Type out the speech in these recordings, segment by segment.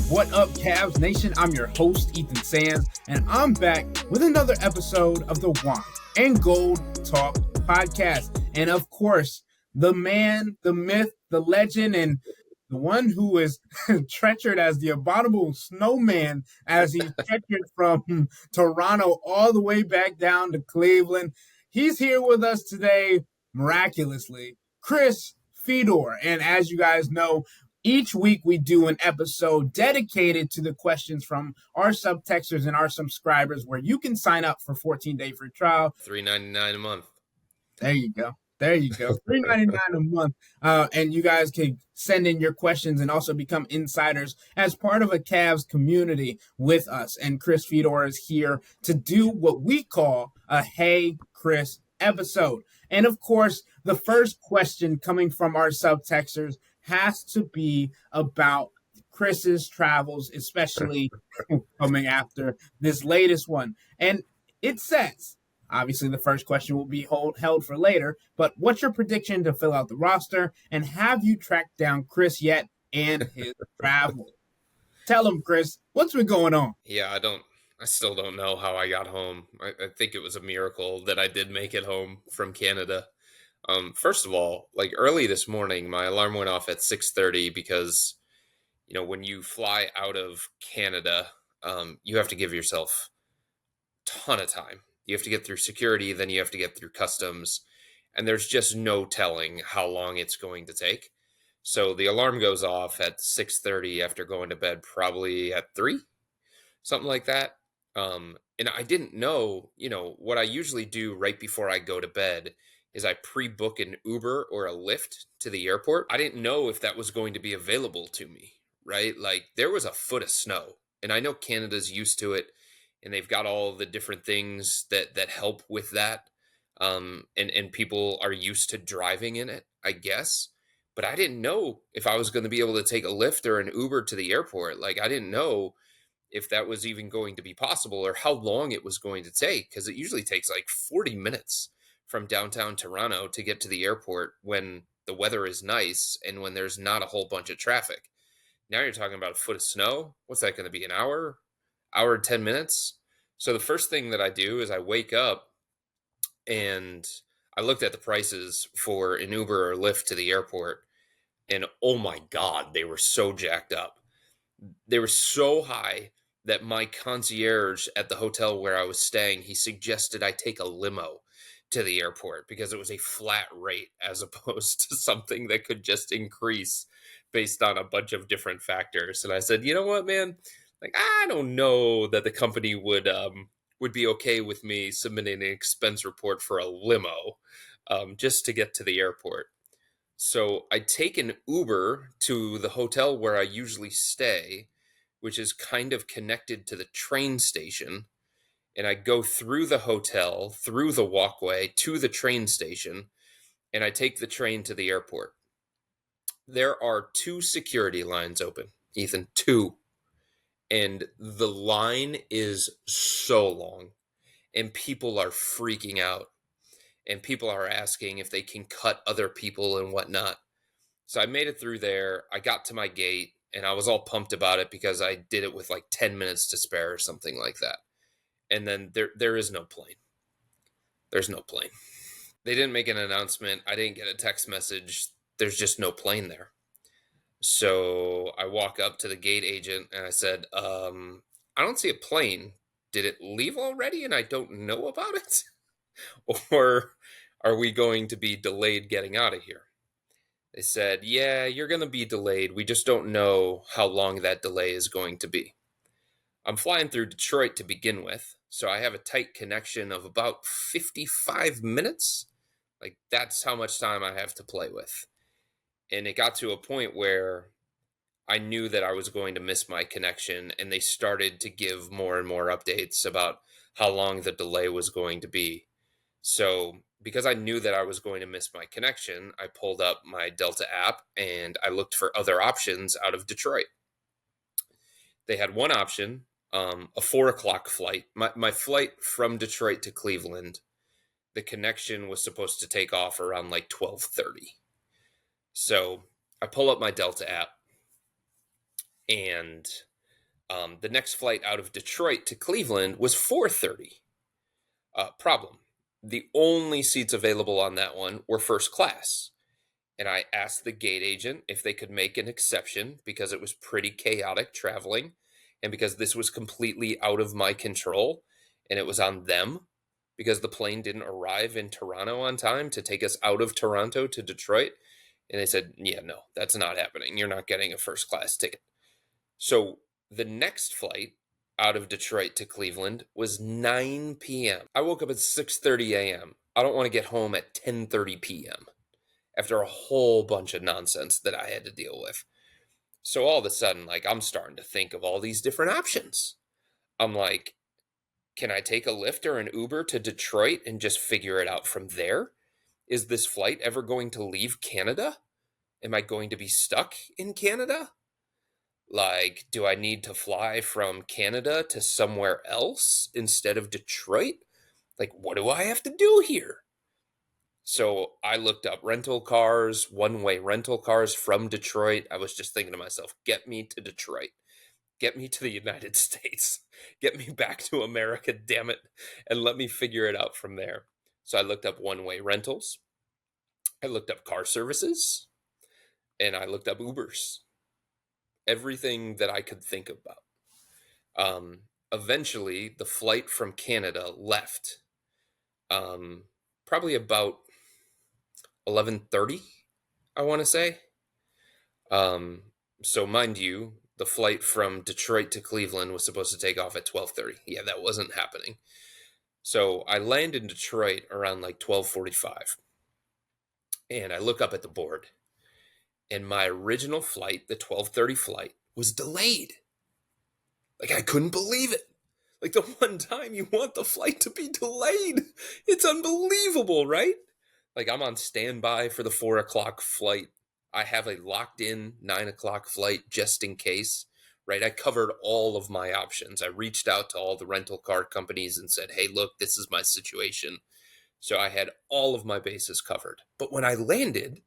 What up, Cavs Nation? I'm your host, Ethan Sands, and I'm back with another episode of the Wine and Gold Talk podcast. And of course, the man, the myth, the legend, and the one who is treachered as the abominable snowman as he's treachered from Toronto all the way back down to Cleveland. He's here with us today, miraculously, Chris Fedor. And as you guys know, each week we do an episode dedicated to the questions from our subtexters and our subscribers where you can sign up for 14-day free trial. $3.99 a month. There you go. $3.99 a month. And you guys can send in your questions and also become insiders as part of a Cavs community with us. And Chris Fedor is here to do what we call a Hey Chris episode. And of course, the first question coming from our subtexters has to be about Chris's travels, especially coming after this latest one. And it says, obviously the first question will be held for later, but what's your prediction to fill out the roster? And have you tracked down Chris yet and his travel? Tell him, Chris, what's been going on? Yeah, I still don't know how I got home. I think it was a miracle that I did make it home from Canada. First of all, like early this morning, my alarm went off at 6:30 because, when you fly out of Canada, you have to give yourself a ton of time. You have to get through security, then you have to get through customs, and there's just no telling how long it's going to take. So the alarm goes off at 6:30 after going to bed, probably at 3, something like that. And I didn't know, what I usually do right before I go to bed is I pre-book an Uber or a Lyft to the airport. I didn't know if that was going to be available to me, right? Like there was a foot of snow, and I know Canada's used to it, and they've got all the different things that help with that. And people are used to driving in it, I guess. But I didn't know if I was going to be able to take a Lyft or an Uber to the airport. Like I didn't know if that was even going to be possible or how long it was going to take, because it usually takes like 40 minutes from downtown Toronto to get to the airport when the weather is nice and when there's not a whole bunch of traffic. Now you're talking about a foot of snow. What's that going to be, an hour and 10 minutes? So the first thing that I do is I wake up and I looked at the prices for an Uber or Lyft to the airport, and oh my God, they were so jacked up. They were so high that my concierge at the hotel where I was staying, he suggested I take a limo to the airport because it was a flat rate as opposed to something that could just increase based on a bunch of different factors. And I said, you know what, man? Like, I don't know that the company would be okay with me submitting an expense report for a limo just to get to the airport. So I take an Uber to the hotel where I usually stay, which is kind of connected to the train station. And I go through the hotel, through the walkway to the train station, and I take the train to the airport. There are 2 security lines open, Ethan, 2. And the line is so long, and people are freaking out, and people are asking if they can cut other people and whatnot. So I made it through there. I got to my gate, and I was all pumped about it because I did it with like 10 minutes to spare or something like that. And then there is no plane. There's no plane. They didn't make an announcement. I didn't get a text message. There's just no plane there. So I walk up to the gate agent and I said, I don't see a plane. Did it leave already and I don't know about it? Or are we going to be delayed getting out of here? They said, yeah, you're going to be delayed. We just don't know how long that delay is going to be. I'm flying through Detroit to begin with, so I have a tight connection of about 55 minutes. Like, that's how much time I have to play with. And it got to a point where I knew that I was going to miss my connection, and they started to give more and more updates about how long the delay was going to be. So because I knew that I was going to miss my connection, I pulled up my Delta app and I looked for other options out of Detroit. They had one option, a 4:00 flight. My flight from Detroit to Cleveland, the connection was supposed to take off around like 12:30. So I pull up my Delta app and The next flight out of Detroit to Cleveland was 4:30. Problem: the only seats available on that one were first class. And I asked the gate agent if they could make an exception because it was pretty chaotic traveling and because this was completely out of my control and it was on them because the plane didn't arrive in Toronto on time to take us out of Toronto to Detroit. And they said, yeah, no, that's not happening. You're not getting a first class ticket. So the next flight out of Detroit to Cleveland was 9 p.m. I woke up at 6:30 a.m. I don't want to get home at 10:30 p.m. after a whole bunch of nonsense that I had to deal with. So all of a sudden, like, I'm starting to think of all these different options. I'm like, can I take a Lyft or an Uber to Detroit and just figure it out from there? Is this flight ever going to leave Canada? Am I going to be stuck in Canada? Like, do I need to fly from Canada to somewhere else instead of Detroit? Like, what do I have to do here? So I looked up rental cars, one-way rental cars from Detroit. I was just thinking to myself, get me to Detroit. Get me to the United States. Get me back to America, damn it, and let me figure it out from there. So I looked up one-way rentals. I looked up car services, and I looked up Ubers. Everything that I could think about. Eventually, the flight from Canada left. Probably about 11:30, I want to say. Um, so mind you, the flight from Detroit to Cleveland was supposed to take off at 12:30. Yeah, that wasn't happening. So I land in Detroit around like 12:45. And I look up at the board, and my original flight, the 12:30 flight, was delayed. Like, I couldn't believe it. Like, the one time you want the flight to be delayed. It's unbelievable, right? Like, I'm on standby for the 4 o'clock flight. I have a locked in 9 o'clock flight just in case, right? I covered all of my options. I reached out to all the rental car companies and said, hey, look, this is my situation. So I had all of my bases covered. But when I landed,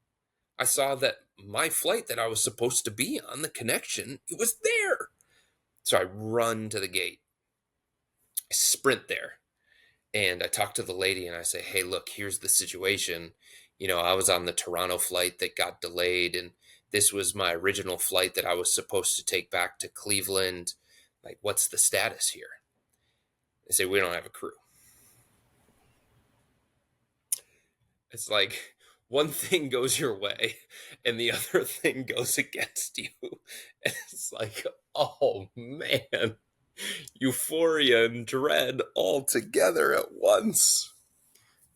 I saw that my flight that I was supposed to be on, the connection, it was there. So I run to the gate. I sprint there. And I talk to the lady and I say, hey, look, here's the situation. I was on the Toronto flight that got delayed, and this was my original flight that I was supposed to take back to Cleveland. Like, what's the status here? They say, we don't have a crew. It's like one thing goes your way and the other thing goes against you. And it's like, oh man, euphoria and dread all together at once.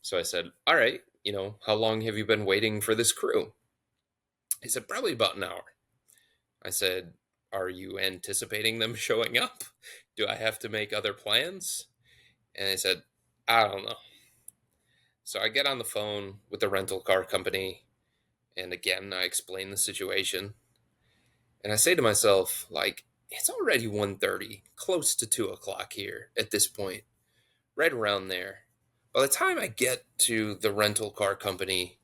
So I said, all right, how long have you been waiting for this crew? He said, probably about an hour. I said, are you anticipating them showing up? Do I have to make other plans? And they said, I don't know. So I get on the phone with the rental car company. And again, I explain the situation. And I say to myself, like, it's already 1:30, close to 2 o'clock here at this point, right around there. By the time I get to the rental car company,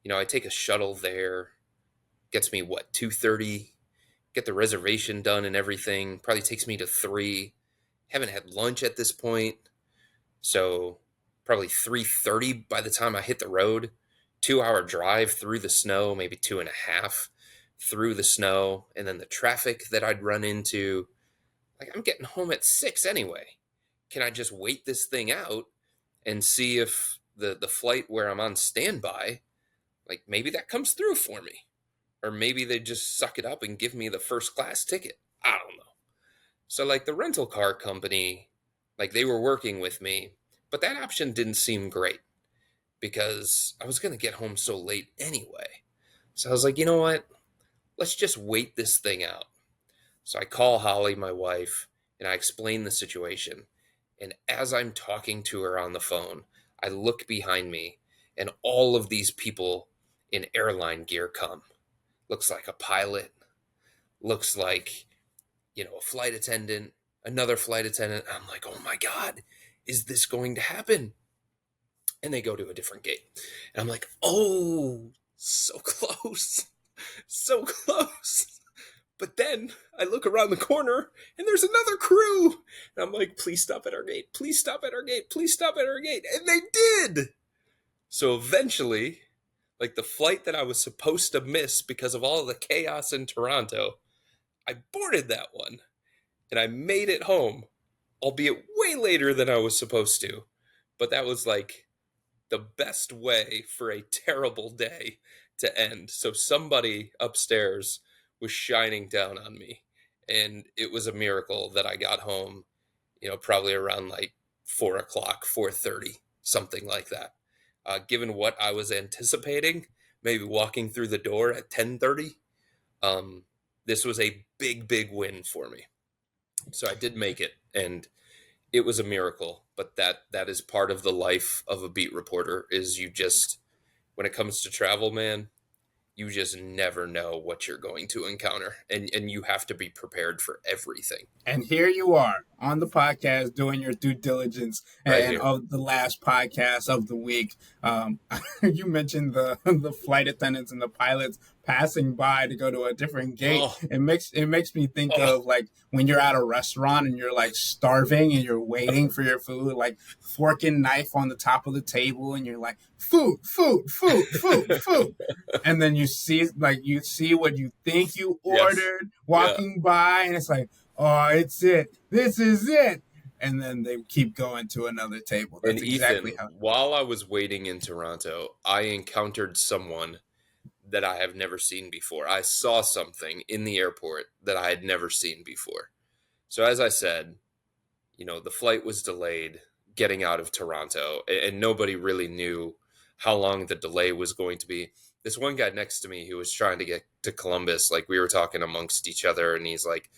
I take a shuttle there. Gets me, 2:30? Get the reservation done and everything. Probably takes me to 3. Haven't had lunch at this point. So probably 3:30 by the time I hit the road. 2-hour drive through the snow, maybe 2.5 through the snow. And then the traffic that I'd run into. Like, I'm getting home at 6 anyway. Can I just wait this thing out and see if the flight where I'm on standby, like, maybe that comes through for me? Or maybe they just suck it up and give me the first class ticket. I don't know. So, like, the rental car company, like, they were working with me, but that option didn't seem great because I was going to get home so late anyway. So I was like, you know what? Let's just wait this thing out. So I call Holly, my wife, and I explain the situation. And as I'm talking to her on the phone, I look behind me, and all of these people in airline gear come. Looks like a pilot, looks like, a flight attendant, another flight attendant. I'm like, oh my God, is this going to happen? And they go to a different gate. And I'm like, oh, so close, so close. But then I look around the corner and there's another crew. And I'm like, please stop at our gate. Please stop at our gate. Please stop at our gate. And they did. So eventually, like the flight that I was supposed to miss because of all the chaos in Toronto, I boarded that one and I made it home, albeit way later than I was supposed to. But that was like the best way for a terrible day to end. So somebody upstairs was shining down on me. And it was a miracle that I got home, probably around like 4 o'clock, 4:30, something like that. Given what I was anticipating, maybe walking through the door at 10:30, this was a big, big win for me. So I did make it, and it was a miracle. But that is part of the life of a beat reporter. Is you just, when it comes to travel, man, you just never know what you're going to encounter, and you have to be prepared for everything. And here you are on the podcast doing your due diligence Right and here. of the last podcast of the week. You mentioned the flight attendants and the pilots passing by to go to a different gate. Oh, It makes me think oh, of like when you're at a restaurant and you're like starving and you're waiting for your food, like fork and knife on the top of the table, and you're like food, food, food, food, food. And then you see what you think you yes, ordered yeah. walking by, and it's like, oh, it's it. This is it. And then they keep going to another table. And That's exactly Ethan, how. while I was waiting in Toronto, I encountered someone that I have never seen before. I saw something in the airport that I had never seen before. So as I said, the flight was delayed getting out of Toronto, and nobody really knew how long the delay was going to be. This one guy next to me who was trying to get to Columbus, like we were talking amongst each other, and he's like,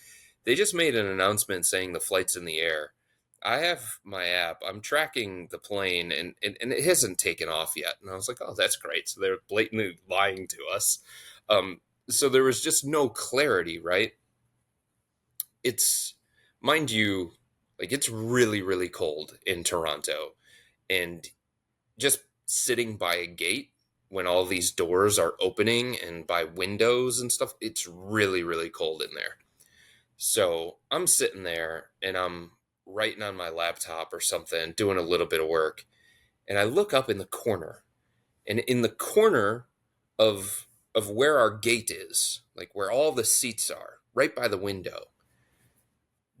they just made an announcement saying the flight's in the air. I have my app. I'm tracking the plane, and it hasn't taken off yet. And I was like, oh, that's great. So they're blatantly lying to us. So there was just no clarity, right? It's, mind you, like it's really, really cold in Toronto. And just sitting by a gate when all these doors are opening and by windows and stuff, it's really, really cold in there. So I'm sitting there and I'm writing on my laptop or something, doing a little bit of work. And I look up in the corner, and in the corner of where our gate is, like where all the seats are, right by the window,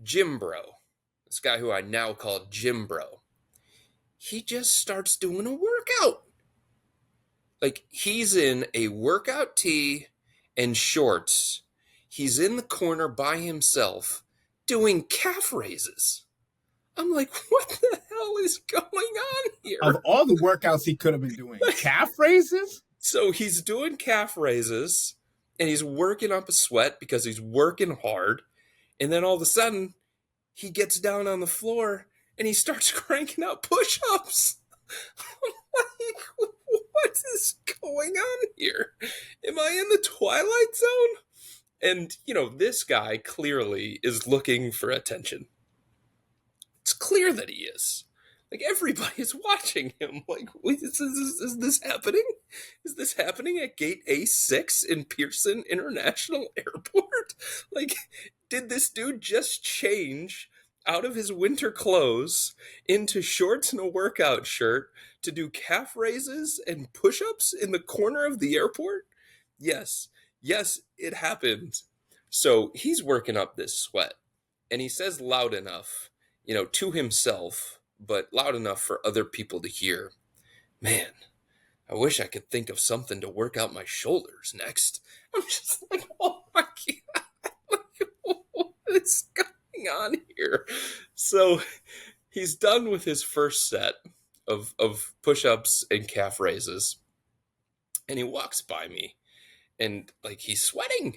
Jim Bro, this guy who I now call Jim Bro, he just starts doing a workout. Like he's in a workout tee and shorts. He's in the corner by himself doing calf raises. I'm like, what the hell is going on Of here? all the workouts he could have been doing, calf raises? So he's doing calf raises and he's working up a sweat because he's working hard. And then all of a sudden, he gets down on the floor and he starts cranking out push ups. I'm like, what is going on here? Am I in the Twilight Zone? And, this guy clearly is looking for attention. It's clear that he is. Like, everybody is watching him. Like, wait, is this happening? Is this happening at gate A6 in Pearson International Airport? Like, did this dude just change out of his winter clothes into shorts and a workout shirt to do calf raises and push-ups in the corner of the airport? Yes. Yes, it happened. So he's working up this sweat, and he says loud enough, to himself, but loud enough for other people to hear, man, I wish I could think of something to work out my shoulders next. I'm just like, oh my God, what is going on here? So he's done with his first set of push-ups and calf raises, and he walks by me, and like he's sweating.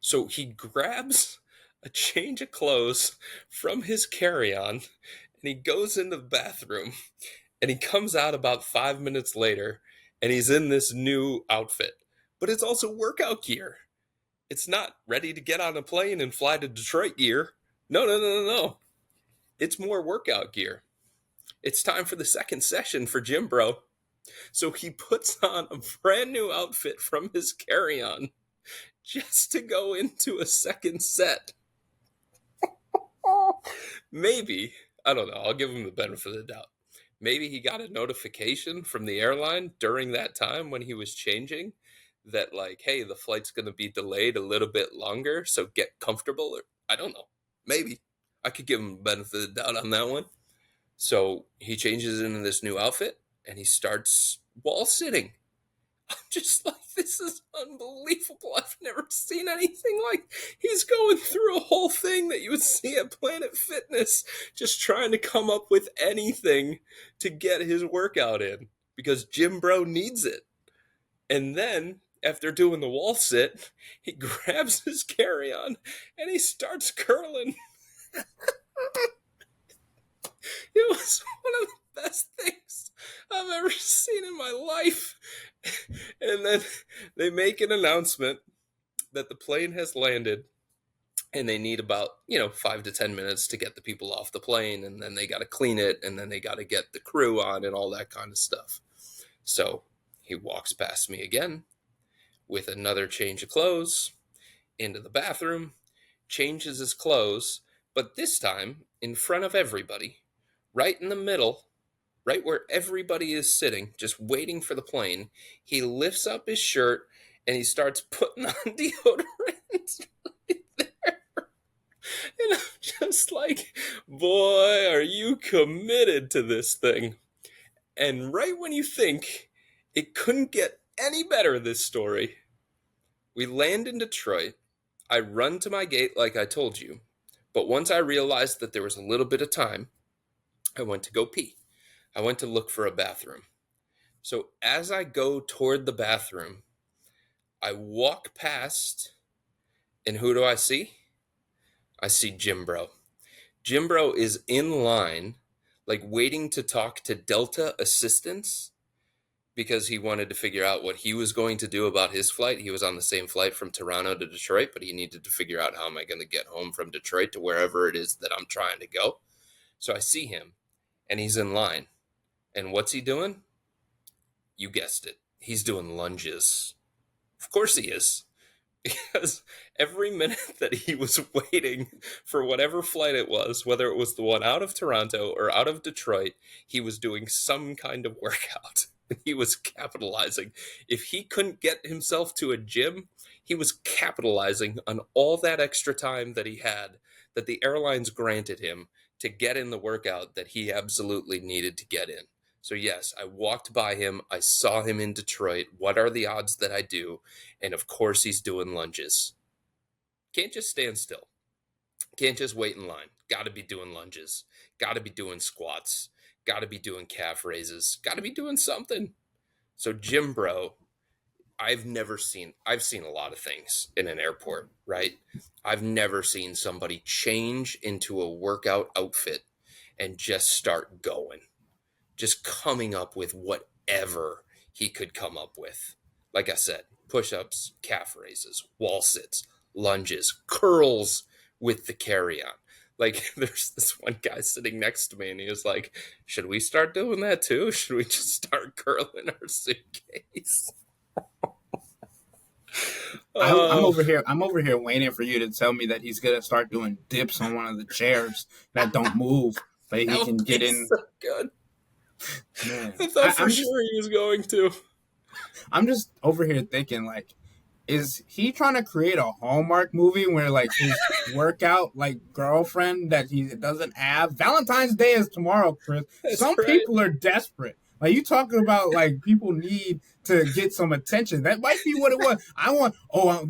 So he grabs a change of clothes from his carry-on, and he goes into the bathroom, and he comes out about 5 minutes later, and he's in this new outfit. But it's also workout gear. It's not ready to get on a plane and fly to Detroit gear. No, no, no, no, no. It's more workout gear. It's time for the second session for Jim Bro. So he puts on a brand new outfit from his carry-on, just to go into a second set. Maybe, I don't know, I'll give him the benefit of the doubt. Maybe he got a notification from the airline during that time when he was changing that, like, hey, the flight's going to be delayed a little bit longer, so get comfortable. Or I don't know. Maybe. I could give him the benefit of the doubt on that one. So he changes into this new outfit and he starts wall sitting. I'm just like, this is unbelievable. I've never seen anything like. He's going through a whole thing that you would see at Planet Fitness, just trying to come up with anything to get his workout in because Jim Bro needs it. And then after doing the wall sit, he grabs his carry-on and he starts curling. It was one of the best things I've ever seen in my life. And then they make an announcement that the plane has landed and they need about 5 to 10 minutes to get the people off the plane, and then they got to clean it, and then they got to get the crew on and all that kind of stuff. So he walks past me again with another change of clothes into the bathroom, changes his clothes, but this time in front of everybody, right in the middle, right where everybody is sitting, just waiting for the plane. He lifts up his shirt and he starts putting on deodorant right there. And I'm just like, boy, are you committed to this thing? And right when you think it couldn't get any better, this story, we land in Detroit. I run to my gate like I told you. But once I realized that there was a little bit of time, I went to go pee. I went to look for a bathroom. So as I go toward the bathroom, I walk past, and who do I see? I see Jim Bro. Jim Bro is in line, like waiting to talk to Delta assistants because he wanted to figure out what he was going to do about his flight. He was on the same flight from Toronto to Detroit, but he needed to figure out how am I going to get home from Detroit to wherever it is that I'm trying to go. So I see him, and he's in line. And what's he doing? You guessed it. He's doing lunges. Of course he is. Because every minute that he was waiting for whatever flight it was, whether it was the one out of Toronto or out of Detroit, he was doing some kind of workout. He was capitalizing. If he couldn't get himself to a gym, he was capitalizing on all that extra time that he had, that the airlines granted him to get in the workout that he absolutely needed to get in. So yes, I walked by him. I saw him in Detroit. What are the odds that I do? And of course he's doing lunges. Can't just stand still. Can't just wait in line. Got to be doing lunges. Got to be doing squats. Got to be doing calf raises. Got to be doing something. So Jim Bro, I've seen a lot of things in an airport, right? I've never seen somebody change into a workout outfit and just start going. Just coming up with whatever he could come up with. Like I said, push-ups, calf raises, wall sits, lunges, curls with the carry-on. Like, there's this one guy sitting next to me, and he was like, should we start doing that too? Should we just start curling our suitcase? I'm over here. I'm over here waiting for you to tell me that he's gonna start doing dips on one of the chairs that don't move, but he can get in. So good. Man. I thought for sure he was going to. I'm just over here thinking, like, is he trying to create a Hallmark movie where, like, his workout, like, girlfriend that he doesn't have? Valentine's Day is tomorrow, Chris. That's Some right. people are desperate. Like, you talking about, like, people need to get some attention. That might be what it was. I want,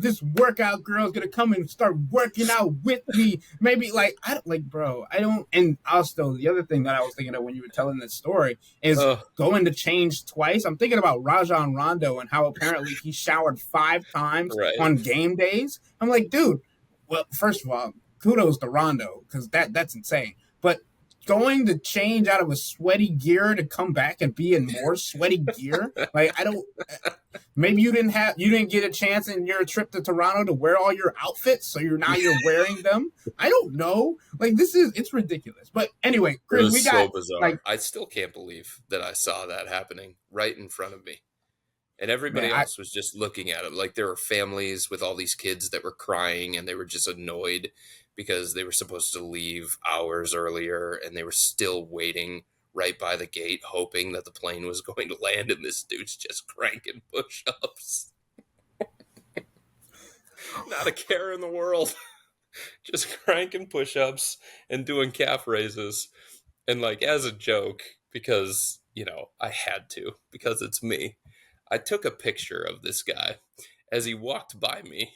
this workout girl's going to come and start working out with me. Maybe, like, and also the other thing that I was thinking of when you were telling this story is going to change twice. I'm thinking about Rajon Rondo and how apparently he showered 5 times on game days. I'm like, dude, well, first of all, kudos to Rondo because that's insane. But going to change out of a sweaty gear to come back and be in more sweaty gear, like maybe you didn't get a chance in your trip to Toronto to wear all your outfits, so you're wearing them. I don't know, like it's ridiculous. But anyway, Chris, so bizarre. I still can't believe that I saw that happening right in front of me. And everybody Man, else was just looking at it like there were families with all these kids that were crying and they were just annoyed because they were supposed to leave hours earlier and they were still waiting right by the gate hoping that the plane was going to land, and this dude's just cranking push-ups. Not a care in the world. Just cranking push-ups and doing calf raises. And like as a joke, because I had to, because it's me, I took a picture of this guy as he walked by me,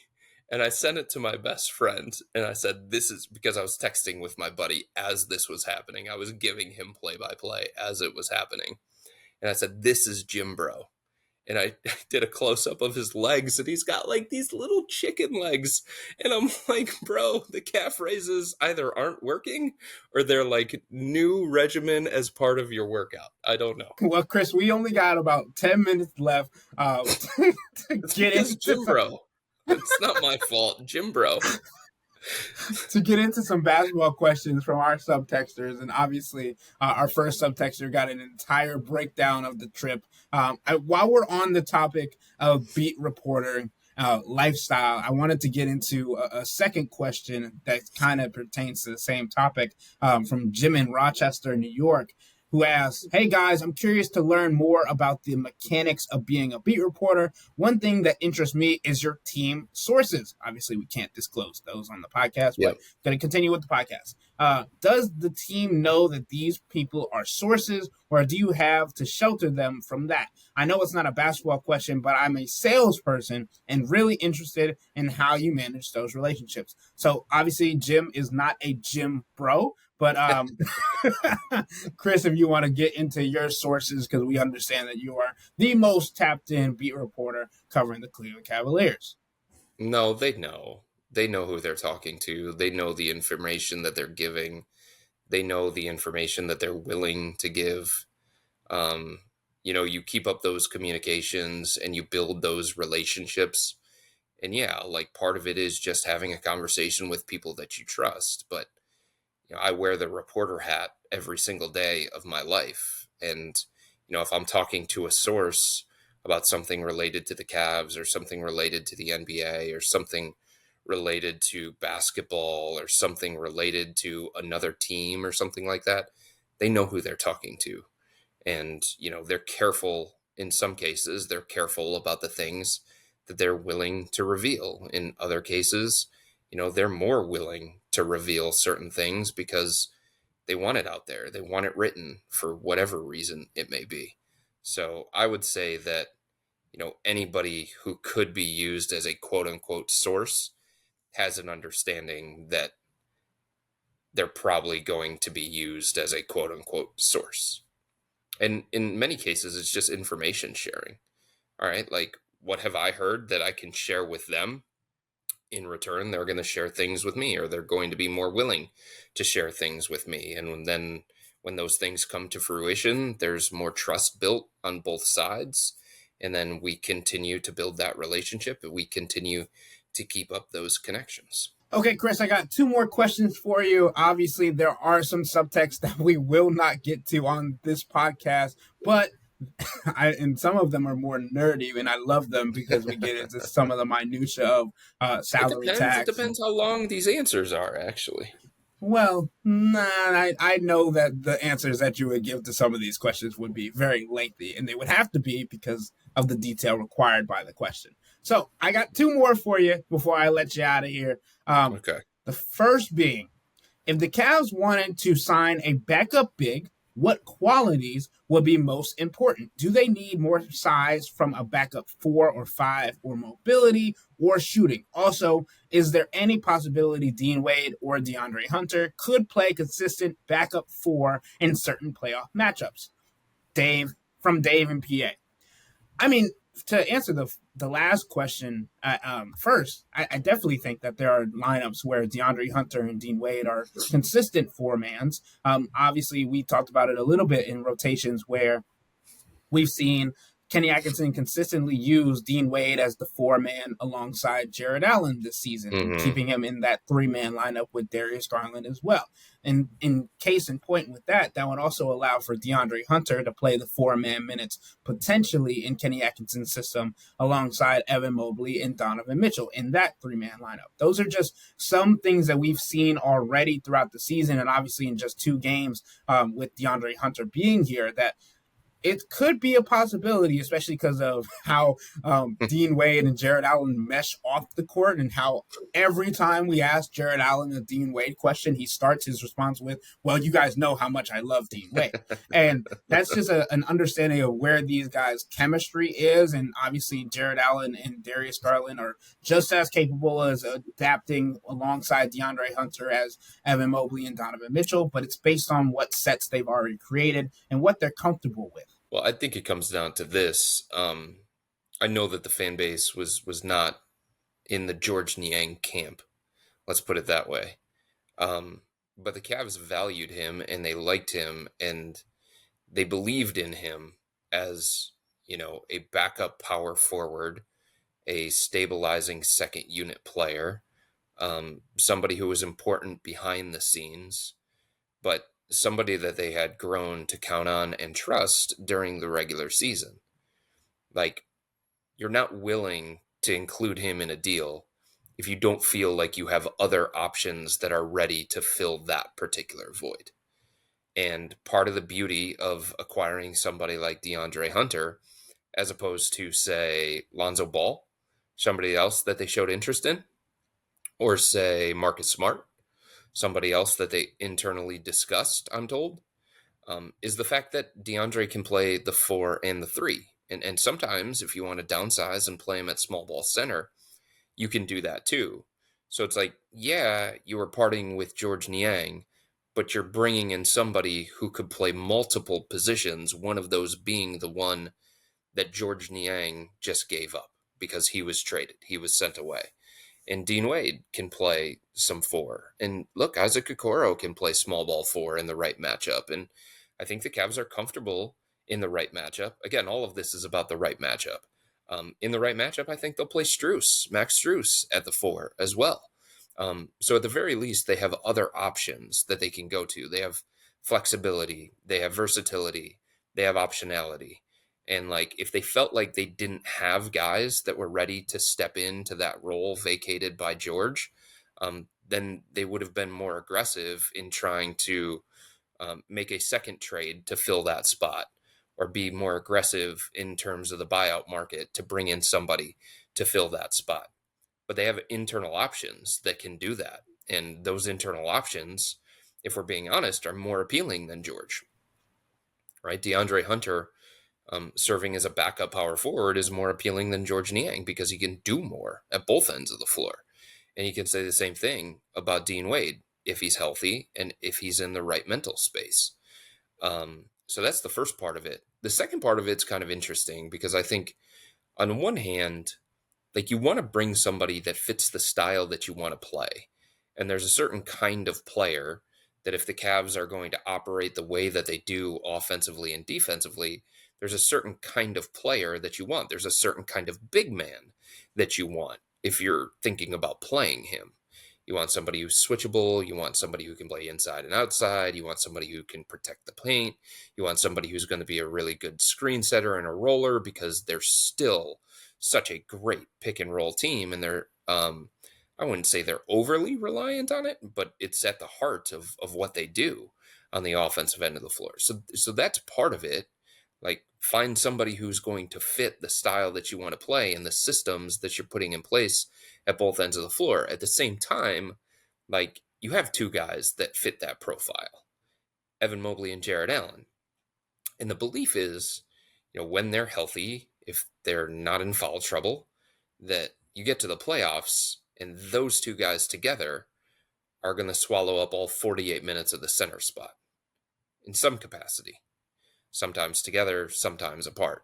and I sent it to my best friend, and I said, this is, because I was texting with my buddy as this was happening. I was giving him play by play as it was happening, and I said, this is Jim Bro. And I did a close up of his legs, and he's got like these little chicken legs. And I'm like, bro, the calf raises either aren't working or they're like new regimen as part of your workout. I don't know. well, Chris, we only got about 10 minutes left to It's get because into Jim Bro. It's not my fault. Jim Bro. some basketball questions from our subtexters, and obviously our first subtexter got an entire breakdown of the trip. While we're on the topic of beat reporter lifestyle, I wanted to get into a second question that kind of pertains to the same topic from Jim in Rochester, New York, who asks, "Hey guys, I'm curious to learn more about the mechanics of being a beat reporter. One thing that interests me is your team sources. Obviously, we can't disclose those on the podcast, but Yep. going to continue with the podcast. Does the team know that these people are sources, or do you have to shelter them from that? I know it's not a basketball question, but I'm a salesperson and really interested in how you manage those relationships." So obviously, Jim is not a Jim Bro, but Chris, if you want to get into your sources, because we understand that you are the most tapped in beat reporter covering the Cleveland Cavaliers. No, they know. They know who they're talking to. They know the information that they're giving. They know the information that they're willing to give. You keep up those communications and you build those relationships. And yeah, like part of it is just having a conversation with people that you trust. But I wear the reporter hat every single day of my life. And, if I'm talking to a source about something related to the Cavs or something related to the NBA or something related to basketball or something related to another team or something like that, they know who they're talking to. And, they're careful in some cases, they're careful about the things that they're willing to reveal. In other cases, they're more willing to reveal certain things because they want it out there. They want it written for whatever reason it may be. So I would say that, anybody who could be used as a quote unquote source has an understanding that they're probably going to be used as a quote unquote source. And in many cases, it's just information sharing. All right. Like, what have I heard that I can share with them? In return, they're going to share things with me, or they're going to be more willing to share things with me. And then when those things come to fruition, there's more trust built on both sides. And then we continue to build that relationship, and we continue to keep up those connections. Okay, Chris, I got two more questions for you. Obviously, there are some subtext that we will not get to on this podcast, but and some of them are more nerdy, and I love them because we get into some of the minutia of salary tax. It depends how long these answers are, actually. Well, nah, I know that the answers that you would give to some of these questions would be very lengthy, and they would have to be because of the detail required by the question. So I got two more for you before I let you out of here. Okay. The first being, if the Cavs wanted to sign a backup big, what qualities would be most important? Do they need more size from a backup 4 or 5, or mobility, or shooting? Also, is there any possibility Dean Wade or DeAndre Hunter could play consistent backup 4 in certain playoff matchups? Dave in PA. I mean, to answer the last question first, I definitely think that there are lineups where DeAndre Hunter and Dean Wade are consistent four-mans. Obviously, we talked about it a little bit in rotations where we've seen Kenny Atkinson consistently used Dean Wade as the four-man alongside Jared Allen this season, and Mm-hmm. keeping him in that three-man lineup with Darius Garland as well. And in case in point with that, that would also allow for DeAndre Hunter to play the four-man minutes potentially in Kenny Atkinson's system alongside Evan Mobley and Donovan Mitchell in that three-man lineup. Those are just some things that we've seen already throughout the season, and obviously in just two games with DeAndre Hunter being here, that it could be a possibility, especially because of how Dean Wade and Jared Allen mesh off the court, and how every time we ask Jared Allen a Dean Wade question, he starts his response with, "Well, you guys know how much I love Dean Wade." And that's just an understanding of where these guys' chemistry is. And obviously, Jared Allen and Darius Garland are just as capable as adapting alongside DeAndre Hunter as Evan Mobley and Donovan Mitchell, but it's based on what sets they've already created and what they're comfortable with. Well, I think it comes down to this. I know that the fan base was not in the George Niang camp. Let's put it that way. But the Cavs valued him and they liked him and they believed in him as, a backup power forward, a stabilizing second unit player, somebody who was important behind the scenes, but somebody that they had grown to count on and trust during the regular season. Like, you're not willing to include him in a deal if you don't feel like you have other options that are ready to fill that particular void. And part of the beauty of acquiring somebody like DeAndre Hunter, as opposed to, say, Lonzo Ball, somebody else that they showed interest in, or say Marcus Smart, somebody else that they internally discussed, I'm told, is the fact that DeAndre can play the 4 and the 3. And sometimes if you want to downsize and play him at small ball center, you can do that too. So it's like, yeah, you were parting with George Niang, but you're bringing in somebody who could play multiple positions, one of those being the one that George Niang just gave up because he was traded. He was sent away. And Dean Wade can play some 4. And look, Isaac Okoro can play small ball 4 in the right matchup. And I think the Cavs are comfortable in the right matchup. Again, all of this is about the right matchup. In the right matchup, I think they'll play Max Strus at the 4 as well. So at the very least, they have other options that they can go to. They have flexibility, they have versatility, they have optionality. And like, if they felt like they didn't have guys that were ready to step into that role vacated by George, then they would have been more aggressive in trying to make a second trade to fill that spot, or be more aggressive in terms of the buyout market to bring in somebody to fill that spot. But they have internal options that can do that. And those internal options, if we're being honest, are more appealing than George, right? DeAndre Hunter serving as a backup power forward is more appealing than George Niang because he can do more at both ends of the floor. And you can say the same thing about Dean Wade if he's healthy and if he's in the right mental space. So that's the first part of it. The second part of it's kind of interesting because I think on one hand, like, you want to bring somebody that fits the style that you want to play. And there's a certain kind of player that if the Cavs are going to operate the way that they do offensively and defensively, there's a certain kind of player that you want. There's a certain kind of big man that you want if you're thinking about playing him. You want somebody who's switchable. You want somebody who can play inside and outside. You want somebody who can protect the paint. You want somebody who's going to be a really good screen setter and a roller, because they're still such a great pick and roll team. And they're, I wouldn't say they're overly reliant on it, but it's at the heart of what they do on the offensive end of the floor. So that's part of it. Like, find somebody who's going to fit the style that you want to play and the systems that you're putting in place at both ends of the floor. At the same time, like, you have two guys that fit that profile, Evan Mobley and Jared Allen. And the belief is, when they're healthy, if they're not in foul trouble, that you get to the playoffs and those two guys together are going to swallow up all 48 minutes of the center spot in some capacity. Sometimes together, sometimes apart.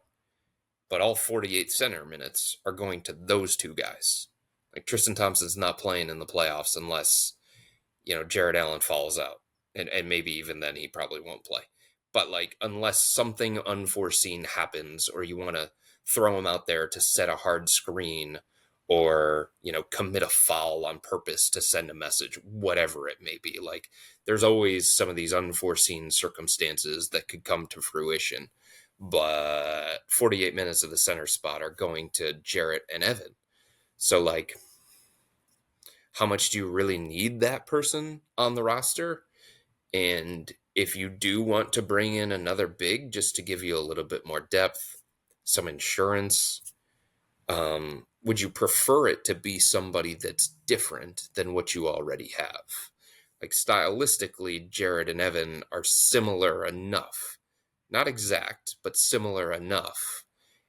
But all 48 center minutes are going to those two guys. Like, Tristan Thompson's not playing in the playoffs unless, Jared Allen falls out. And maybe even then he probably won't play. But like, unless something unforeseen happens, or you want to throw him out there to set a hard screen, or commit a foul on purpose to send a message, whatever it may be, like there's always some of these unforeseen circumstances that could come to fruition. But 48 minutes of the center spot are going to Jarrett and Evan. So like, how much do you really need that person on the roster? And if you do want to bring in another big just to give you a little bit more depth, some insurance, would you prefer it to be somebody that's different than what you already have? Like, stylistically, Jared and Evan are similar enough. Not exact, but similar enough.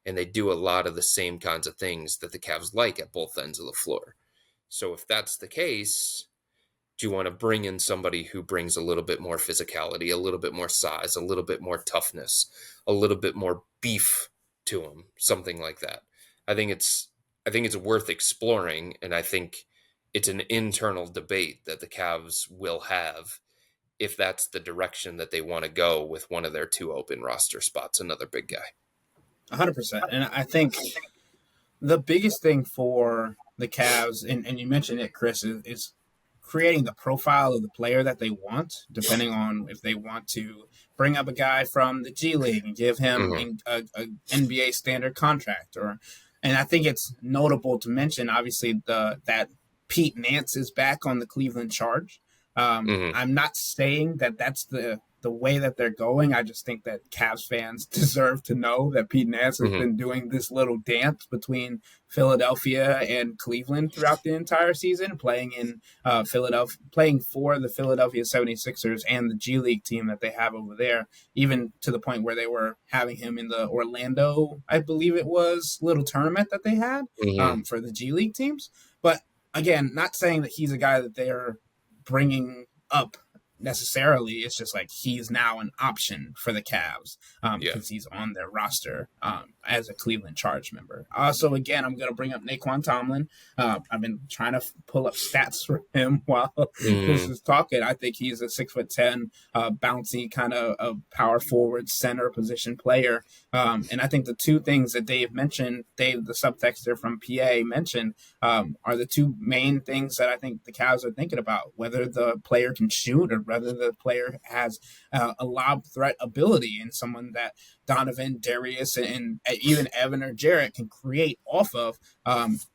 And they do a lot of the same kinds of things that the Cavs like at both ends of the floor. So if that's the case, do you want to bring in somebody who brings a little bit more physicality, a little bit more size, a little bit more toughness, a little bit more beef to them, something like that? I think it's worth exploring, and I think it's an internal debate that the Cavs will have if that's the direction that they want to go with one of their two open roster spots, another big guy. 100%. And I think the biggest thing for the Cavs, and you mentioned it, Chris, is creating the profile of the player that they want, depending on if they want to bring up a guy from the G League and give him a NBA standard contract, and I think it's notable to mention, obviously, that Pete Nance is back on the Cleveland Charge. I'm not saying that that's the way that they're going. I just think that Cavs fans deserve to know that Pete Nance has been doing this little dance between Philadelphia and Cleveland throughout the entire season, playing in Philadelphia, playing for the Philadelphia 76ers and the G League team that they have over there, even to the point where they were having him in the Orlando, I believe it was, little tournament that they had for the G League teams. But again, not saying that he's a guy that they're bringing up necessarily. It's just like he's now an option for the Cavs because he's on their roster as a Cleveland Charge member. Also, again, I'm going to bring up Naquan Tomlin. I've been trying to pull up stats for him while Chris is talking. I think he's a 6'10", bouncy kind of power forward center position player. And I think the two things that Dave mentioned, Dave, the subtexter from PA, mentioned are the two main things that I think the Cavs are thinking about, whether the player can shoot or whether the player has a lob threat ability, and someone that Donovan, Darius, and even Evan or Jarrett can create off of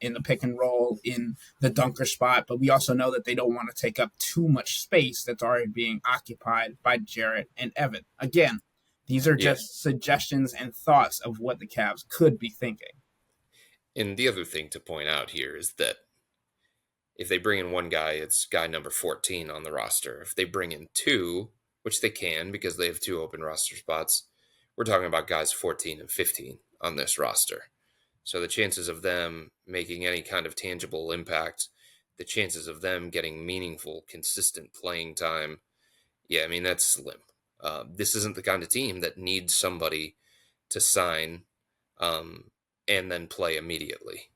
in the pick and roll, in the dunker spot. But we also know that they don't want to take up too much space that's already being occupied by Jarrett and Evan. Again, these are just suggestions and thoughts of what the Cavs could be thinking. And the other thing to point out here is that if they bring in one guy, it's guy number 14 on the roster. If they bring in two, which they can because they have two open roster spots, we're talking about guys 14 and 15 on this roster. So the chances of them making any kind of tangible impact, the chances of them getting meaningful, consistent playing time, I mean, that's slim. This isn't the kind of team that needs somebody to sign and then play immediately.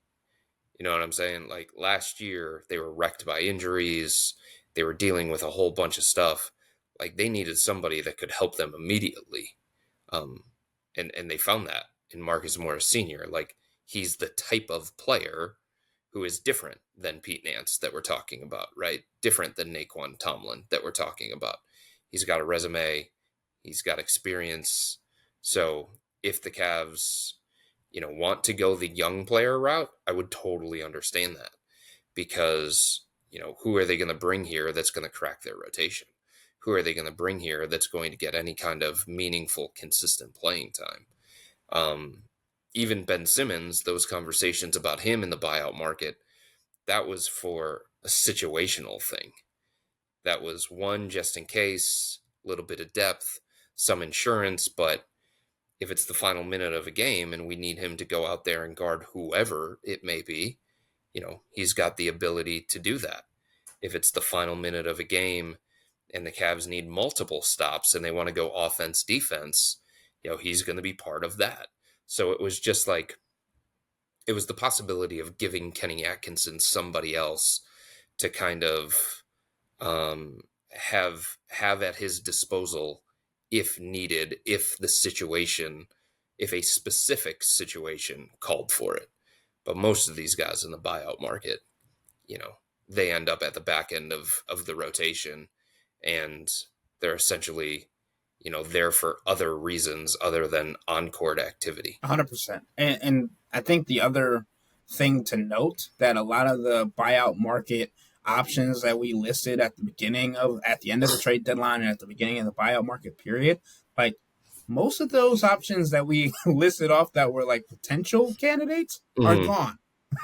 You know what I'm saying? Like, last year, they were wrecked by injuries. They were dealing with a whole bunch of stuff. Like, they needed somebody that could help them immediately. And they found that in Marcus Morris Sr. Like, he's the type of player who is different than Pete Nance that we're talking about, right? Different than Naquan Tomlin that we're talking about. He's got a resume. He's got experience. So if the Cavs want to go the young player route, I would totally understand that, because, who are they going to bring here that's going to crack their rotation? Who are they going to bring here that's going to get any kind of meaningful, consistent playing time? Even Ben Simmons, those conversations about him in the buyout market, that was for a situational thing. That was one, just in case, a little bit of depth, some insurance, but if it's the final minute of a game and we need him to go out there and guard whoever it may be, he's got the ability to do that. If it's the final minute of a game and the Cavs need multiple stops and they want to go offense, defense, he's going to be part of that. So it was just like, it was the possibility of giving Kenny Atkinson somebody else to kind of have at his disposal if needed, if a specific situation called for it. But most of these guys in the buyout market, you know, they end up at the back end of the rotation, and they're essentially, there for other reasons other than on-court activity. 100%. And I think the other thing to note that a lot of the buyout market options that we listed at the end of the trade deadline and at the beginning of the buyout market period, like most of those options that we listed off that were like potential candidates are Mm-hmm. gone.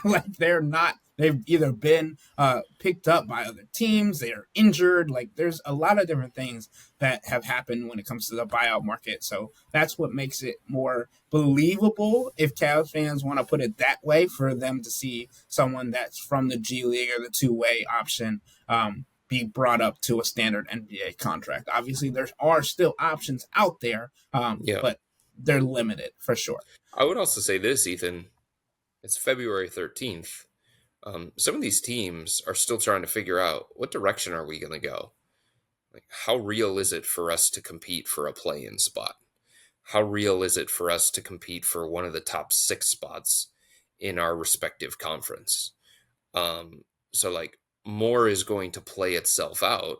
Like they're not. They've either been picked up by other teams, they are injured. Like there's a lot of different things that have happened when it comes to the buyout market. So that's what makes it more believable, if Cavs fans want to put it that way, for them to see someone that's from the G League or the two-way option be brought up to a standard NBA contract. Obviously, there are still options out there, Yeah. but they're limited for sure. I would also say this, Ethan. It's February 13th. Some of these teams are still trying to figure out what direction are we going to go. Like, how real is it for us to compete for a play-in spot? How real is it for us to compete for one of the top 6 spots in our respective conference? So, like, more is going to play itself out,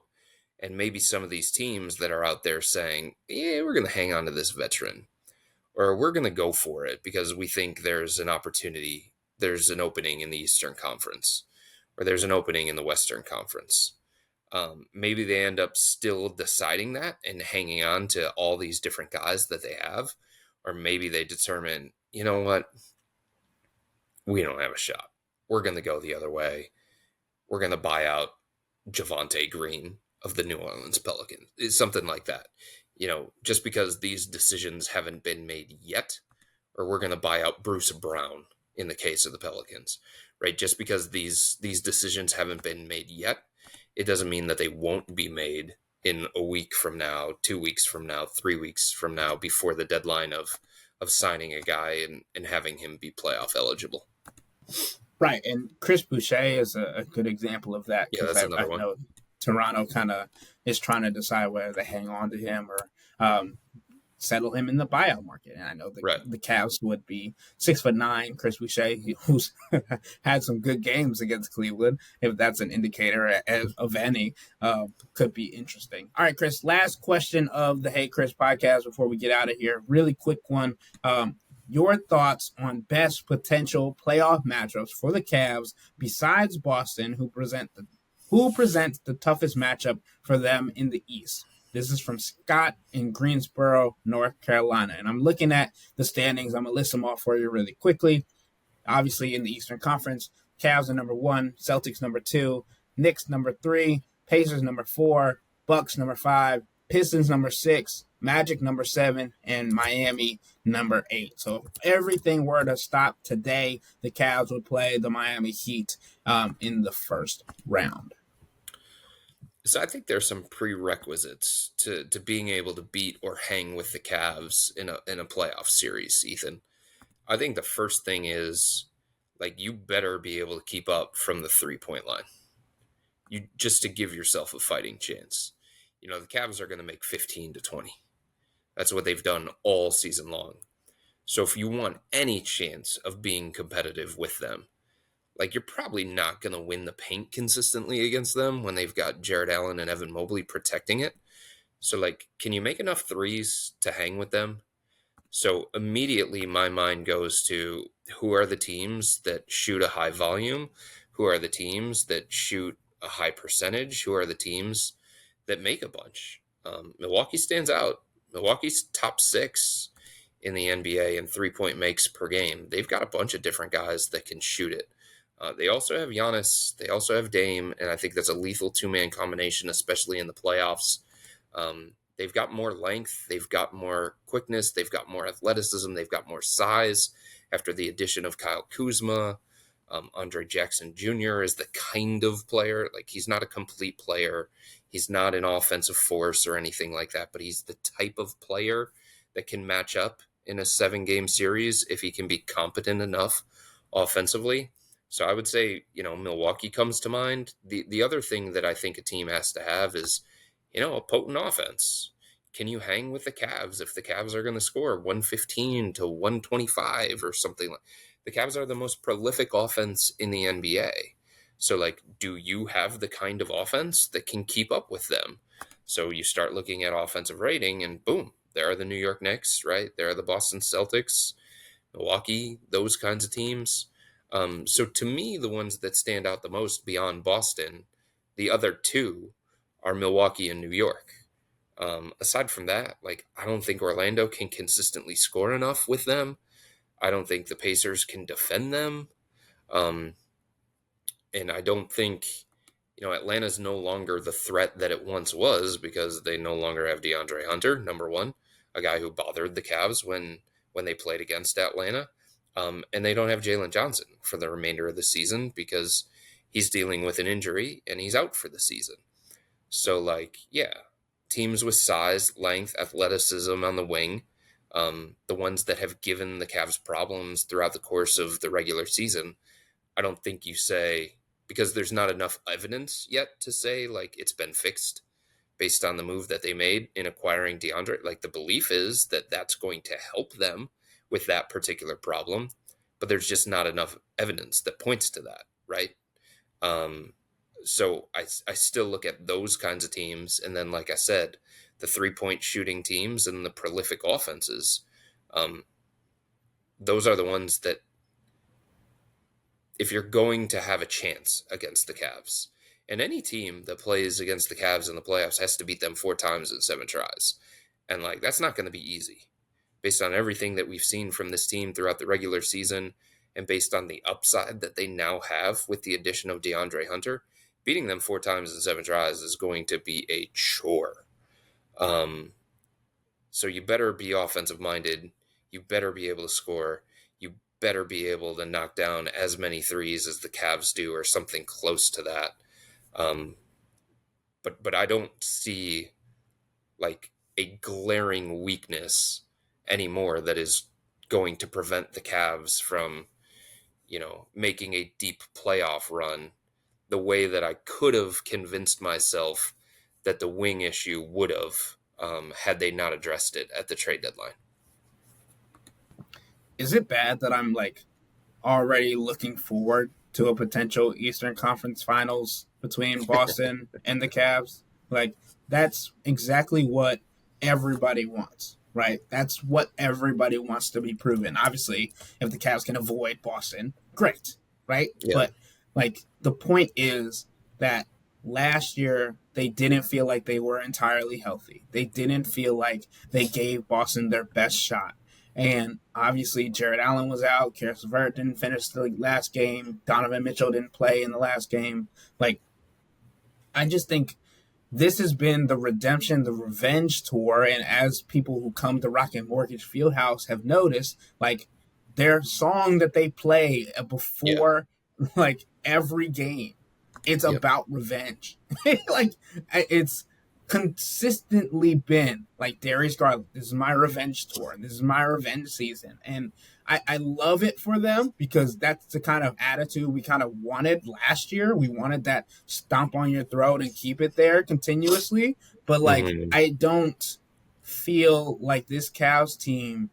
and maybe some of these teams that are out there saying, "Yeah, we're going to hang on to this veteran," or "We're going to go for it because we think there's an opportunity, there's an opening in the Eastern Conference, or there's an opening in the Western Conference." Maybe they end up still deciding that and hanging on to all these different guys that they have, or maybe they determine, you know what, we don't have a shot. We're going to go the other way. We're going to buy out Javonte Green of the New Orleans Pelicans. It's something like that. Just because these decisions haven't been made yet, or we're going to buy out Bruce Brown in the case of the Pelicans, right? Just because these decisions haven't been made yet, it doesn't mean that they won't be made in a week from now, 2 weeks from now, 3 weeks from now, before the deadline of signing a guy and having him be playoff eligible. Right, and Chris Boucher is a good example of that, Yeah, because that's I another one. know Toronto kind of is trying to decide whether they hang on to him or settle him in the buyout market. And I know Right. the Cavs would be 6'9" Chris Boucher, who's had some good games against Cleveland, if that's an indicator of any, could be interesting. All right, Chris, last question of the Hey Chris podcast before we get out of here. Really quick one. Your thoughts on best potential playoff matchups for the Cavs besides Boston, who presents the toughest matchup for them in the East. This is from Scott in Greensboro, North Carolina. And I'm looking at the standings. I'm going to list them off for you really quickly. Obviously, in the Eastern Conference, Cavs are number 1, Celtics number 2, Knicks number 3, Pacers number 4, Bucks number 5, Pistons number 6, Magic number 7, and Miami number 8. So if everything were to stop today, the Cavs would play the Miami Heat in the first round. So I think there's some prerequisites to being able to beat or hang with the Cavs in a playoff series, Ethan. I think the first thing is, like, you better be able to keep up from the 3-point line. You just to give yourself a fighting chance. The Cavs are going to make 15 to 20. That's what they've done all season long. So if you want any chance of being competitive with them, like, you're probably not going to win the paint consistently against them when they've got Jared Allen and Evan Mobley protecting it. So, like, can you make enough threes to hang with them? So immediately my mind goes to, who are the teams that shoot a high volume? Who are the teams that shoot a high percentage? Who are the teams that make a bunch? Milwaukee stands out. Milwaukee's top 6 in the NBA in 3-point makes per game. They've got a bunch of different guys that can shoot it. They also have Giannis. They also have Dame, and I think that's a lethal 2-man combination, especially in the playoffs. They've got more length. They've got more quickness. They've got more athleticism. They've got more size after the addition of Kyle Kuzma. Andre Jackson Jr. is the kind of player, like, he's not a complete player. He's not an offensive force or anything like that, but he's the type of player that can match up in a 7-game series if he can be competent enough offensively. So I would say, Milwaukee comes to mind. The other thing that I think a team has to have is, a potent offense. can you hang with the Cavs if the Cavs are going to score 115 to 125 or something like? The Cavs are the most prolific offense in the NBA. So like, do you have the kind of offense that can keep up with them? So you start looking at offensive rating and boom, there are the New York Knicks, right? There are the Boston Celtics, Milwaukee, those kinds of teams. So to me, the ones that stand out the most beyond Boston, the other two are Milwaukee and New York. Aside from that, like, I don't think Orlando can consistently score enough with them. I don't think the Pacers can defend them. Um, and I don't think, Atlanta's no longer the threat that it once was because they no longer have DeAndre Hunter, number one, a guy who bothered the Cavs when they played against Atlanta. And they don't have Jalen Johnson for the remainder of the season because he's dealing with an injury and he's out for the season. So, like, yeah, teams with size, length, athleticism on the wing, the ones that have given the Cavs problems throughout the course of the regular season, I don't think you say, because there's not enough evidence yet to say, like, it's been fixed based on the move that they made in acquiring DeAndre. Like, the belief is that that's going to help them with that particular problem, but there's just not enough evidence that points to that, right? Um, so I still look at those kinds of teams, and then, like I said, the 3-point shooting teams and the prolific offenses. Um, those are the ones that, if you're going to have a chance against the Cavs, and any team that plays against the Cavs in the playoffs has to beat them 4 times in 7 tries, and like that's not going to be easy, based on everything that we've seen from this team throughout the regular season, and based on the upside that they now have with the addition of DeAndre Hunter. Beating them 4 times in 7 tries is going to be a chore. Um, so you better be offensive minded. You better be able to score. You better be able to knock down as many threes as the Cavs do, or something close to that. Um, but I don't see like a glaring weakness anymore that is going to prevent the Cavs from, making a deep playoff run the way that I could have convinced myself that the wing issue would have, had they not addressed it at the trade deadline. Is it bad that I'm like already looking forward to a potential Eastern Conference Finals between Boston and the Cavs? Like, that's exactly what everybody wants, right? That's what everybody wants to be proven. Obviously, if the Cavs can avoid Boston, great, right? Yeah. But, like, the point is that last year they didn't feel like they were entirely healthy. They didn't feel like they gave Boston their best shot. And obviously, Jared Allen was out. Karis LeVert didn't finish the last game. Donovan Mitchell didn't play in the last game. Like, I just think this has been the redemption, the revenge tour. And as people who come to Rocket Mortgage Fieldhouse have noticed, like, their song that they play Yeah. before, like, every game, it's Yep. about revenge. Like, it's consistently been like Darius Garland. This is my revenge tour. This is my revenge season, and I love it for them because that's the kind of attitude we kind of wanted last year. We wanted that stomp on your throat and keep it there continuously. But like, Mm-hmm. I don't feel like this Cavs team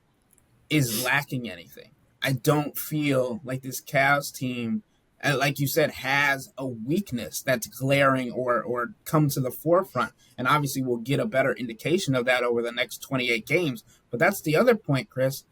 is lacking anything. I don't feel like this Cavs team, like you said, has a weakness that's glaring or come to the forefront. And obviously, we'll get a better indication of that over the next 28 games. But that's the other point, Chris.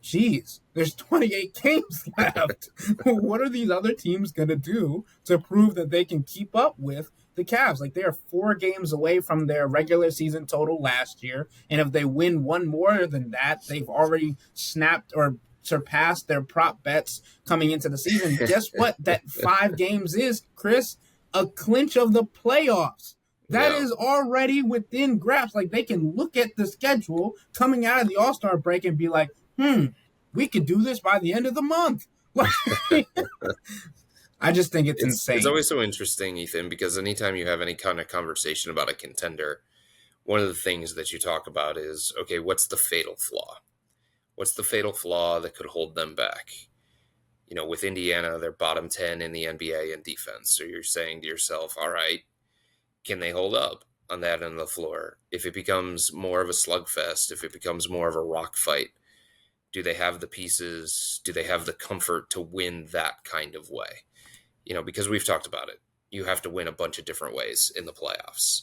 Jeez, there's 28 games left. What are these other teams going to do to prove that they can keep up with the Cavs? Like, they are 4 games away from their regular season total last year. And if they win one more than that, they've already snapped or surpassed their prop bets coming into the season. Guess what? That 5 games is, Chris, a clinch of the playoffs. That Yeah. is already within grasp. Like, they can look at the schedule coming out of the All-Star break and be like, we could do this by the end of the month. I just think it's It's insane. always so interesting, Ethan, because anytime you have any kind of conversation about a contender, one of the things that you talk about is, okay, what's the fatal flaw? What's the fatal flaw that could hold them back? With Indiana, they're bottom 10 in the NBA in defense. So you're saying to yourself, all right, can they hold up? on that end of the floor, if it becomes more of a slugfest, if it becomes more of a rock fight, do they have the pieces? Do they have the comfort to win that kind of way? Because we've talked about it. You have to win a bunch of different ways in the playoffs.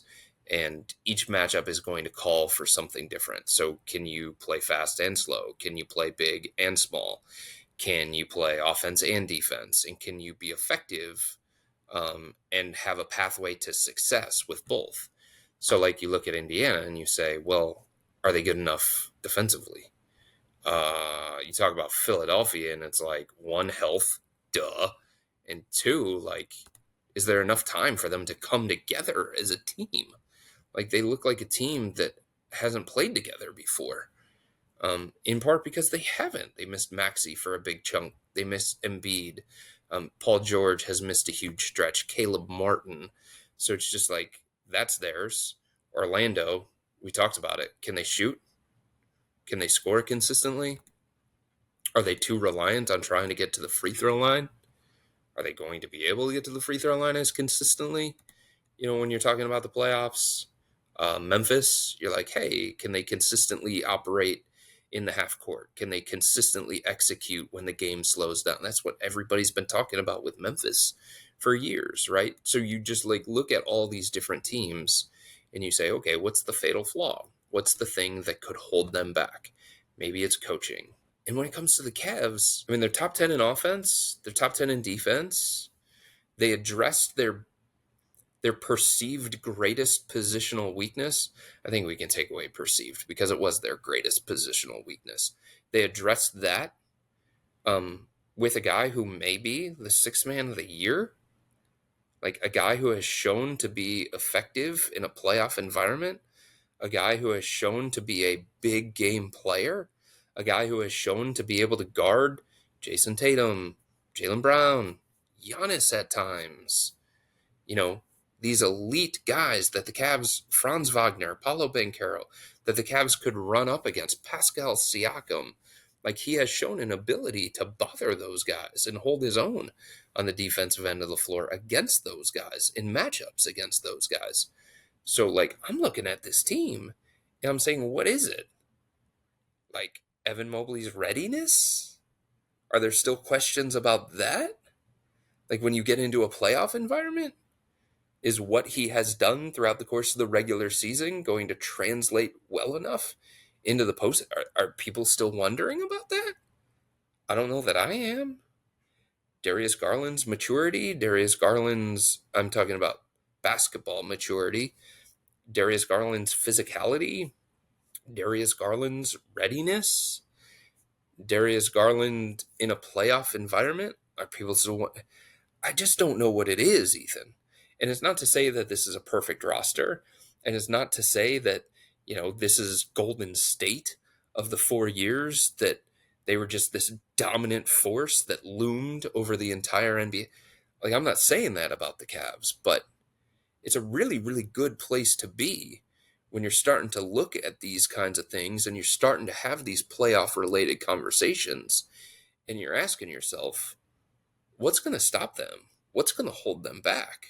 And each matchup is going to call for something different. So, can you play fast and slow? Can you play big and small? Can you play offense and defense? And can you be effective and have a pathway to success with both? So, like, you look at Indiana and you say, well, are they good enough defensively? You talk about Philadelphia, and it's like, one, health, duh, and two, like, is there enough time for them to come together as a team? Like, they look like a team that hasn't played together before. In part because they haven't. They missed Maxey for a big chunk. They missed Embiid. Paul George has missed a huge stretch. Caleb Martin. So it's just like, that's theirs. Orlando, we talked about it. Can they shoot? Can they score consistently? Are they too reliant on trying to get to the free throw line? Are they going to be able to get to the free throw line as consistently? When you're talking about the playoffs, Memphis, you're like, hey, can they consistently operate in the half court? Can they consistently execute when the game slows down? That's what everybody's been talking about with Memphis for years, right? So you just like look at all these different teams and you say, okay, what's the fatal flaw? What's the thing that could hold them back? Maybe it's coaching. And when it comes to the Cavs, I mean, they're top 10 in offense, they're top 10 in defense. They addressed their perceived greatest positional weakness. I think we can take away perceived because it was their greatest positional weakness. They addressed that with a guy who may be the sixth man of the year, like a guy who has shown to be effective in a playoff environment, a guy who has shown to be a big game player, a guy who has shown to be able to guard Jason Tatum, Jaylen Brown, Giannis at times. These elite guys that the Cavs, Franz Wagner, Paulo Banchero, that the Cavs could run up against, Pascal Siakam. Like, he has shown an ability to bother those guys and hold his own on the defensive end of the floor against those guys, in matchups against those guys. So, like, I'm looking at this team and I'm saying, what is it? Like, Evan Mobley's readiness? Are there still questions about that? Like, when you get into a playoff environment? Is what he has done throughout the course of the regular season going to translate well enough into the post? Are people still wondering about that? I don't know that I am. Darius Garland's maturity, I'm talking about basketball maturity, Darius Garland's physicality, Darius Garland's readiness, Darius Garland in a playoff environment. Are people still I just don't know what it is, Ethan. And it's not to say that this is a perfect roster. And it's not to say that, this is Golden State of the 4 years, that they were just this dominant force that loomed over the entire NBA. Like, I'm not saying that about the Cavs, but it's a really, really good place to be when you're starting to look at these kinds of things and you're starting to have these playoff related conversations and you're asking yourself, what's going to stop them? What's going to hold them back?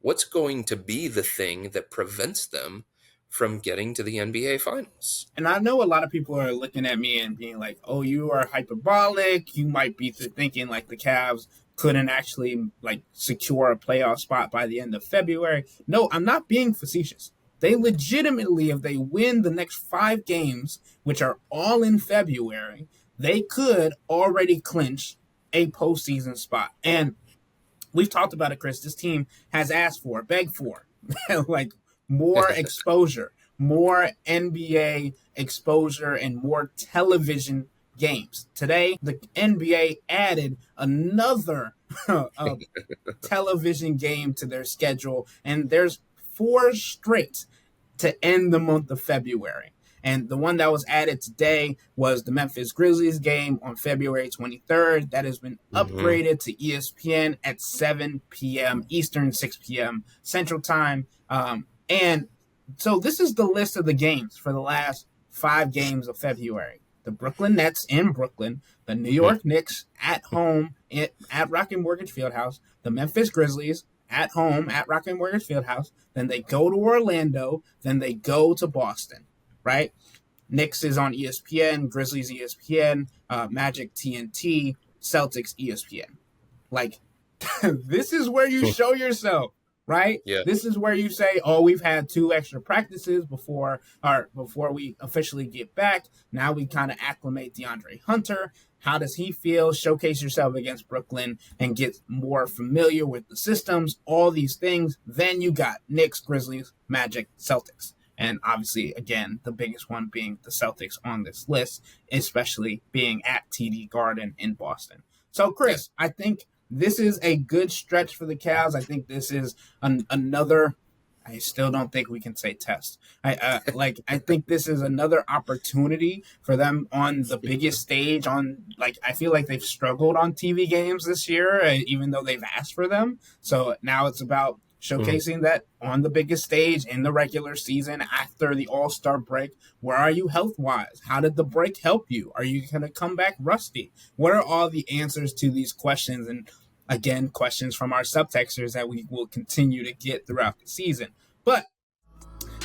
What's going to be the thing that prevents them from getting to the NBA Finals? And I know a lot of people are looking at me and being like, oh, you are hyperbolic. You might be thinking like the Cavs couldn't actually like secure a playoff spot by the end of February. No, I'm not being facetious. They legitimately, if they win the next 5 games, which are all in February, they could already clinch a postseason spot. And we've talked about it, Chris. This team has asked for, begged for, like more exposure, more NBA exposure, and more television games. Today, the NBA added another television game to their schedule, and there's 4 straight to end the month of February. And the one that was added today was the Memphis Grizzlies game on February 23rd. That has been upgraded to ESPN at 7 p.m. Eastern, 6 p.m. Central Time. And so this is the list of the games for the last 5 games of February. The Brooklyn Nets in Brooklyn, the New York Knicks at home at Rocket Mortgage Fieldhouse, the Memphis Grizzlies at home at Rocket Mortgage Fieldhouse. Then they go to Orlando. Then they go to Boston, right? Knicks is on ESPN, Grizzlies ESPN, Magic TNT, Celtics ESPN. Like, this is where you show yourself, right? Yeah. This is where you say, oh, we've had 2 extra practices before we officially get back. Now we kind of acclimate DeAndre Hunter. How does he feel? Showcase yourself against Brooklyn and get more familiar with the systems, all these things. Then you got Knicks, Grizzlies, Magic, Celtics. And obviously, again, the biggest one being the Celtics on this list, especially being at TD Garden in Boston. So, Chris, I think this is a good stretch for the Cavs. I think this is another. I still don't think we can say test. I think this is another opportunity for them on the biggest stage. I feel like they've struggled on TV games this year, even though they've asked for them. So now it's about showcasing that on the biggest stage in the regular season after the All-Star break. Where are you health-wise? How did the break help you? Are you going to come back rusty? What are all the answers to these questions? And again, questions from our subtexters that we will continue to get throughout the season. But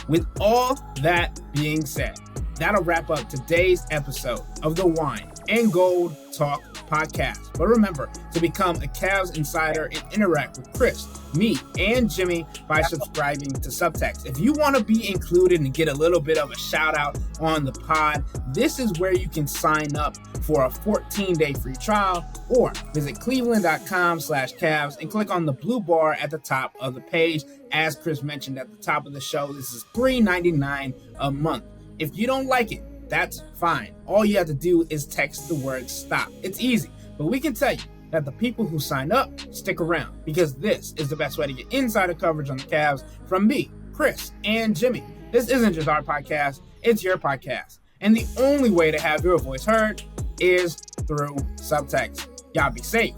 with all that being said, that'll wrap up today's episode of the Wine and Gold Talk podcast. But remember to become a Cavs insider and interact with Chris, me, and Jimmy by subscribing to Subtext. If you want to be included and get a little bit of a shout out on the pod, this is where you can sign up for a 14-day free trial, or visit cleveland.com/Cavs and click on the blue bar at the top of the page. As Chris mentioned at the top of the show, this is $3.99 a month. If you don't like it, that's fine. All you have to do is text the word STOP. It's easy, but we can tell you that the people who sign up stick around, because this is the best way to get insider coverage on the Cavs from me, Chris, and Jimmy. This isn't just our podcast, it's your podcast. And the only way to have your voice heard is through Subtext. Y'all be safe.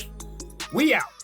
We out.